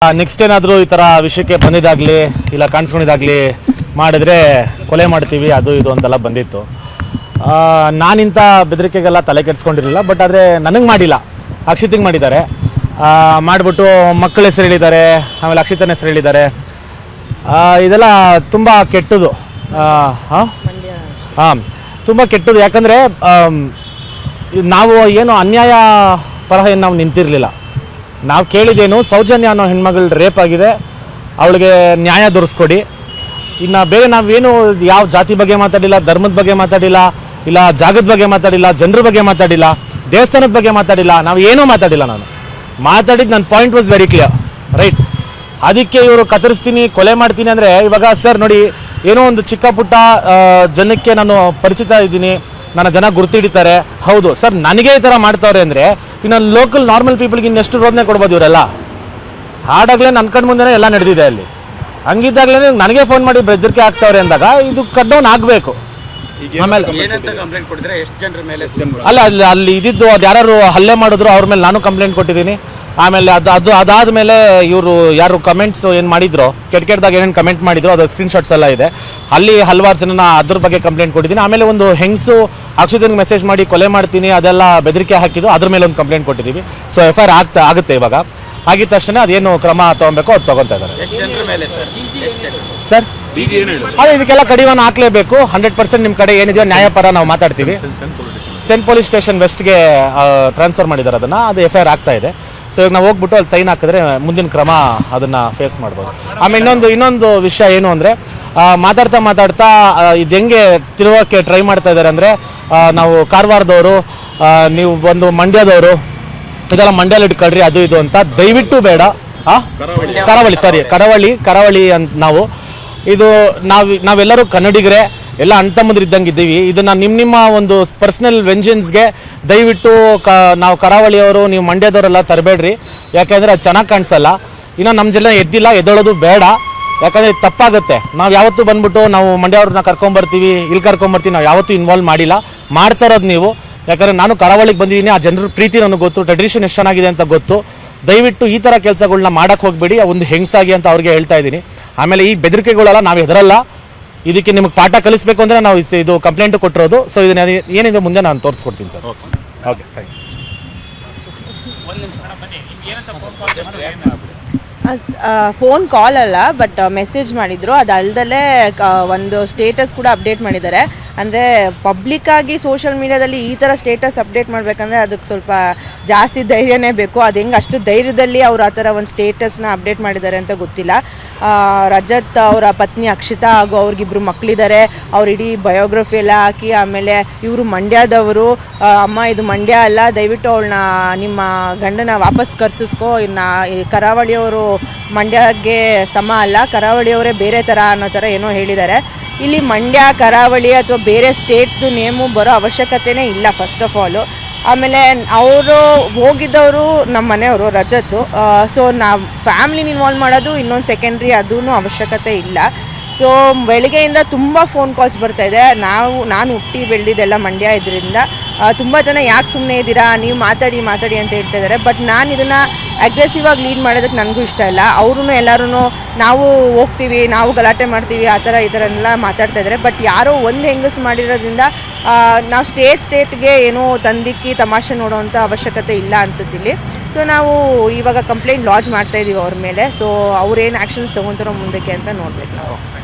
Next ಏನಾದರೂ ಈ ಥರ ವಿಷಯಕ್ಕೆ ಬಂದಿದ್ದಾಗಲಿ ಇಲ್ಲ ಕಾಣಿಸ್ಕೊಂಡಿದ್ದಾಗಲಿ ಮಾಡಿದ್ರೆ ಕೊಲೆ ಮಾಡ್ತೀವಿ ಅದು ಇದು ಅಂತೆಲ್ಲ ಬಂದಿತ್ತು. ನಾನಿಂಥ ಬೆದರಿಕೆಗೆಲ್ಲ ತಲೆ ಕೆಡಿಸ್ಕೊಂಡಿರಲಿಲ್ಲ. ಬಟ್ ಆದರೆ ನನಗೆ ಮಾಡಿಲ್ಲ, ಅಕ್ಷಿತಿಗೆ ಮಾಡಿದ್ದಾರೆ. ಮಾಡಿಬಿಟ್ಟು ಮಕ್ಕಳ ಹೆಸರು ಹೇಳಿದ್ದಾರೆ, ಆಮೇಲೆ ಅಕ್ಷಿತನ ಹೆಸರು ಹೇಳಿದ್ದಾರೆ. ಇದೆಲ್ಲ ತುಂಬ ಕೆಟ್ಟದು. ಹಾಂ, ತುಂಬ ಕೆಟ್ಟದು. ಯಾಕಂದರೆ ನಾವು ಏನು ಅನ್ಯಾಯ ಪರ ಏನು ನಾವು ನಿಂತಿರಲಿಲ್ಲ. ನಾವು ಕೇಳಿದ್ದೇನು, ಸೌಜನ್ಯ ಅನ್ನೋ ಹೆಣ್ಮಗಳು ರೇಪ್ ಆಗಿದೆ, ಅವಳಿಗೆ ನ್ಯಾಯ ದೊರಸ್ಕೊಡಿ. ಇನ್ನು ಬೇರೆ ನಾವೇನು ಯಾವ ಜಾತಿ ಬಗ್ಗೆ ಮಾತಾಡಿಲ್ಲ, ಧರ್ಮದ ಬಗ್ಗೆ ಮಾತಾಡಿಲ್ಲ, ಇಲ್ಲ ಜಾಗದ ಬಗ್ಗೆ ಮಾತಾಡಿಲ್ಲ, ಜನರ ಬಗ್ಗೆ ಮಾತಾಡಿಲ್ಲ, ದೇವಸ್ಥಾನದ ಬಗ್ಗೆ ಮಾತಾಡಿಲ್ಲ, ನಾವು ಏನೂ ಮಾತಾಡಿಲ್ಲ. ನಾನು ಮಾತಾಡಿದ್ದು ನನ್ನ point was very clear, right. ಅದಕ್ಕೆ ಇವರು ಕತ್ತರಿಸ್ತೀನಿ, ಕೊಲೆ ಮಾಡ್ತೀನಿ ಅಂದರೆ, ಇವಾಗ ಸರ್ ನೋಡಿ, ಏನೋ ಒಂದು ಚಿಕ್ಕ ಪುಟ್ಟ ಜನಕ್ಕೆ ನಾನು ಪರಿಚಿತ ಇದ್ದೀನಿ, ನನ್ನ ಜನ ಗುರ್ತಿಡಿತಾರೆ. ಹೌದು ಸರ್, ನನಗೆ ಈ ಥರ ಮಾಡ್ತಾವ್ರೆ ಅಂದರೆ ಇನ್ನು ಲೋಕಲ್ ನಾರ್ಮಲ್ ಪೀಪಲ್ಗೆ ಇನ್ನೆಷ್ಟು ರೋದನೆ ಕೊಡ್ಬೋದು ಇವರೆಲ್ಲ. ಹಾಡಾಗಲೇ ನನ್ನ ಕಣ್ಣು ಮುಂದೆನೇ ಎಲ್ಲ ನಡೆದಿದೆ ಅಲ್ಲಿ. ಹಂಗಿದ್ದಾಗಲೇ ನನಗೆ ಫೋನ್ ಮಾಡಿ ಬೆದರಿಕೆ ಆಗ್ತಾವ್ರೆ ಅಂದಾಗ ಇದು ಕಟ್ ಡೌನ್ ಆಗಬೇಕು. ಆಮೇಲೆ ಅಲ್ಲ, ಅಲ್ಲಿ ಇದ್ದಿದ್ದು ಅದು ಯಾರು ಹಲ್ಲೆ ಮಾಡಿದ್ರು ಅವ್ರ ಮೇಲೆ ನಾನು ಕಂಪ್ಲೇಂಟ್ ಕೊಟ್ಟಿದ್ದೀನಿ. ಆಮೇಲೆ ಅದಾದಮೇಲೆ ಇವರು ಯಾರು ಕಮೆಂಟ್ಸ್ ಏನು ಮಾಡಿದ್ರು, ಕೆಟ್ಟದಾಗ ಏನೇನು ಕಮೆಂಟ್ ಮಾಡಿದ್ರು ಅದು ಸ್ಕ್ರೀನ್ಶಾಟ್ಸ್ ಎಲ್ಲ ಇದೆ. ಅಲ್ಲಿ ಹಲವಾರು ಜನನ ಅದ್ರ ಬಗ್ಗೆ ಕಂಪ್ಲೇಂಟ್ ಕೊಟ್ಟಿದ್ದೀನಿ. ಆಮೇಲೆ ಒಂದು ಹೆಂಗಸು ಅಕ್ಷಿತನಿಗೆ ಮೆಸೇಜ್ ಮಾಡಿ ಕೊಲೆ ಮಾಡ್ತೀನಿ ಅದೆಲ್ಲ ಬೆದರಿಕೆ ಹಾಕಿದ್ದು, ಅದ್ರ ಮೇಲೆ ಒಂದು ಕಂಪ್ಲೇಂಟ್ ಕೊಟ್ಟಿದ್ದೀವಿ. ಸೊ FIR ಆಗುತ್ತೆ. ಇವಾಗ ಆಗಿದ ತಕ್ಷಣ ಅದೇನು ಕ್ರಮ ತೊಗೊಬೇಕು ಅದು ತೊಗೊತಾ ಇದ್ದಾರೆ ಸರ್. ಅದೇ ಇದಕ್ಕೆಲ್ಲ ಕಡಿವಾಣ ಹಾಕ್ಲೇಬೇಕು. 100% ನಿಮ್ಮ ಕಡೆ ಏನಿದೆಯೋ ನ್ಯಾಯಪರ ನಾವು ಮಾತಾಡ್ತೀವಿ. ಸೆಂಟ್ ಪೊಲೀಸ್ ಸ್ಟೇಷನ್ ವೆಸ್ಟ್ಗೆ ಟ್ರಾನ್ಸ್ಫರ್ ಮಾಡಿದ್ದಾರೆ ಅದನ್ನು. ಅದು FIR ಆಗ್ತಾ ಇದೆ. ಸೊ ಈಗ ನಾವು ಹೋಗ್ಬಿಟ್ಟು ಅಲ್ಲಿ ಸೈನ್ ಹಾಕಿದ್ರೆ ಮುಂದಿನ ಕ್ರಮ ಅದನ್ನು ಫೇಸ್ ಮಾಡ್ಬೋದು. ಆಮೇಲೆ ಇನ್ನೊಂದು ವಿಷಯ ಏನು ಅಂದರೆ, ಮಾತಾಡ್ತಾ ಇದು ಹೆಂಗೆ ತಿರುಗೋಕ್ಕೆ ಟ್ರೈ ಮಾಡ್ತಾ ಇದ್ದಾರೆ ಅಂದರೆ, ನಾವು ಕಾರವಾರದವರು, ನೀವು ಒಂದು ಮಂಡ್ಯದವರು, ಇದೆಲ್ಲ ಮಂಡ್ಯಲ್ಲಿ ಇಟ್ಕೊಳ್ರಿ ಅದು ಇದು ಅಂತ ದಯವಿಟ್ಟು ಬೇಡ. ಕರಾವಳಿ ಅಂತ ನಾವು ಇದು ನಾವೆಲ್ಲರೂ ಕನ್ನಡಿಗರೇ, ಎಲ್ಲ ಅಣ್ತಮ್ಮಂದ್ರು ಇದ್ದಂಗೆ ಇದ್ದೀವಿ. ಇದನ್ನು ನಿಮ್ಮ ಒಂದು ಪರ್ಸನಲ್ ವೆಂಜನ್ಸ್ಗೆ ದಯವಿಟ್ಟು ನಾವು ಕರಾವಳಿಯವರು, ನೀವು ಮಂಡ್ಯದವರೆಲ್ಲ ತರಬೇಡ್ರಿ. ಯಾಕೆಂದರೆ ಅದು ಚೆನ್ನಾಗಿ ಕಾಣಿಸಲ್ಲ. ಇನ್ನು ನಮ್ಮ ಜನ ಎದ್ದೊಳೋದು ಬೇಡ. ಯಾಕಂದರೆ ಇದು ತಪ್ಪಾಗುತ್ತೆ. ನಾವು ಯಾವತ್ತೂ ಬಂದ್ಬಿಟ್ಟು ನಾವು ಮಂಡ್ಯವ್ರನ್ನ ಕರ್ಕೊಂಬರ್ತೀವಿ, ಇಲ್ಲಿ ಕರ್ಕೊಂಬರ್ತೀವಿ, ನಾವು ಯಾವತ್ತೂ ಇನ್ವಾಲ್ವ್ ಮಾಡಿಲ್ಲ. ಮಾಡ್ತಾ ಇರೋದು ನೀವು. ಯಾಕಂದರೆ ನಾನು ಕರಾವಳಿಗೆ ಬಂದಿದ್ದೀನಿ, ಆ ಜನರ ಪ್ರೀತಿ ನನಗೆ ಗೊತ್ತು, ಟ್ರೆಡಿಷನ್ ಎಷ್ಟು ಚೆನ್ನಾಗಿದೆ ಅಂತ ಗೊತ್ತು. ದಯವಿಟ್ಟು ಈ ಥರ ಕೆಲಸಗಳನ್ನ ಮಾಡೋಕ್ಕೆ ಹೋಗಬೇಡಿ. ಒಂದು ಹೆಂಗಸಾಗಿ ಅಂತ ಅವ್ರಿಗೆ ಹೇಳ್ತಾ ಇದ್ದೀನಿ. ಆಮೇಲೆ ಈ ಬೆದರಿಕೆಗಳೆಲ್ಲ ನಾವು ಹೆದರಲ್ಲ. ಇದಕ್ಕೆ ನಿಮಗೆ ಪಾಠ ಕಲಿಸಬೇಕು ಅಂದರೆ ನಾವು ಇದು ಕಂಪ್ಲೇಂಟ್ ಕೊಟ್ಟಿರೋದು. ಸೊ ಇದನ್ನ ಏನಿದೆ ಮುಂದೆ ನಾನು ತೋರಿಸ್ಕೊಡ್ತೀನಿ sir. Okay, thank you. Phone call ಅಲ್ಲ, ಬಟ್ ಮೆಸೇಜ್ ಮಾಡಿದ್ರು. ಅದಲ್ದಲ್ಲೇ ಒಂದು ಸ್ಟೇಟಸ್ ಕೂಡ ಅಪ್ಡೇಟ್ ಮಾಡಿದ್ದಾರೆ. ಅಂದರೆ ಪಬ್ಲಿಕ್ಕಾಗಿ ಸೋಷಿಯಲ್ ಮೀಡಿಯಾದಲ್ಲಿ ಈ ಥರ ಸ್ಟೇಟಸ್ ಅಪ್ಡೇಟ್ ಮಾಡಬೇಕಂದ್ರೆ ಅದಕ್ಕೆ ಸ್ವಲ್ಪ ಜಾಸ್ತಿ ಧೈರ್ಯನೇ ಬೇಕು. ಅದು ಹೆಂಗೆ ಅಷ್ಟು ಧೈರ್ಯದಲ್ಲಿ ಅವ್ರು ಆ ಥರ ಒಂದು ಸ್ಟೇಟಸ್ನ ಅಪ್ಡೇಟ್ ಮಾಡಿದ್ದಾರೆ ಅಂತ ಗೊತ್ತಿಲ್ಲ. ರಜತ್ ಅವರ ಪತ್ನಿ ಅಕ್ಷಿತಾ ಹಾಗೂ ಅವ್ರಿಗಿಬ್ರು ಮಕ್ಕಳಿದ್ದಾರೆ. ಅವ್ರು ಇಡೀ ಬಯೋಗ್ರಫಿ ಎಲ್ಲ ಹಾಕಿ, ಆಮೇಲೆ ಇವರು ಮಂಡ್ಯದವರು, ಅಮ್ಮ ಇದು ಮಂಡ್ಯ ಅಲ್ಲ, ದಯವಿಟ್ಟು ಅವಳನ್ನ ನಿಮ್ಮ ಗಂಡನ ವಾಪಸ್ ಕರ್ಸಿಸ್ಕೋ, ಇನ್ನು ಕರಾವಳಿಯವರು ಮಂಡ್ಯಗೆ ಸಮ ಅಲ್ಲ, ಕರಾವಳಿಯವರೇ ಬೇರೆ ಥರ ಅನ್ನೋ ಥರ ಏನೋ ಹೇಳಿದ್ದಾರೆ. ಇಲ್ಲಿ ಮಂಡ್ಯ, ಕರಾವಳಿ ಅಥವಾ ಬೇರೆ ಸ್ಟೇಟ್ಸ್ದು ನೇಮು ಬರೋ ಅವಶ್ಯಕತೆನೇ ಇಲ್ಲ ಫಸ್ಟ್ ಆಫ್ ಆಲು. ಆಮೇಲೆ ಅವರು ಹೋಗಿದ್ದವರು ನಮ್ಮ ಮನೆಯವರು ರಜತ್ತು. ಸೊ ನಾವು ಫ್ಯಾಮ್ಲಿನ ಇನ್ವಾಲ್ವ್ ಮಾಡೋದು ಇನ್ನೊಂದು ಸೆಕೆಂಡ್ರಿ, ಅದೂ ಅವಶ್ಯಕತೆ ಇಲ್ಲ. ಸೊ ಬೆಳಗ್ಗೆಯಿಂದ ತುಂಬ ಫೋನ್ ಕಾಲ್ಸ್ ಬರ್ತಾಯಿದೆ. ನಾನು ಹುಟ್ಟಿ ಬೆಳೆದಿದ್ದೆಲ್ಲ ಮಂಡ್ಯ ಇದರಿಂದ ತುಂಬ ಜನ ಯಾಕೆ ಸುಮ್ಮನೆ ಇದ್ದೀರಾ, ನೀವು ಮಾತಾಡಿ ಅಂತ ಹೇಳ್ತಾ ಇದ್ದಾರೆ. ಬಟ್ ನಾನು ಇದನ್ನು ಅಗ್ರೆಸಿವ್ ಆಗಿ ಲೀಡ್ ಮಾಡೋದಕ್ಕೆ ನನಗೂ ಇಷ್ಟ ಇಲ್ಲ. ಅವರು ಎಲ್ಲರೂ ನಾವು ಹೋಗ್ತೀವಿ, ನಾವು ಗಲಾಟೆ ಮಾಡ್ತೀವಿ, ಆ ಥರ ಈ ಥರ ಎಲ್ಲ ಮಾತಾಡ್ತಾ ಇದ್ದಾರೆ. ಬಟ್ ಯಾರೋ ಒಂದು ಹೆಂಗಸ್ ಮಾಡಿರೋದ್ರಿಂದ ನಾವು ಸ್ಟೇಟ್ಗೆ ಏನೋ ತಂದಿಕ್ಕಿ ತಮಾಷೆ ನೋಡೋವಂಥ ಅವಶ್ಯಕತೆ ಇಲ್ಲ ಅನ್ಸುತ್ತಿಲ್ಲಿ. ಸೊ ನಾವು ಇವಾಗ ಕಂಪ್ಲೇಂಟ್ ಲಾಂಚ್ ಮಾಡ್ತಾ ಇದ್ದೀವಿ ಅವ್ರ ಮೇಲೆ. ಸೊ ಅವ್ರೇನು ಆ್ಯಕ್ಷನ್ಸ್ ತೊಗೊತಾರೋ ಮುಂದಕ್ಕೆ ಅಂತ ನೋಡ್ಬೇಕು ನಾವು.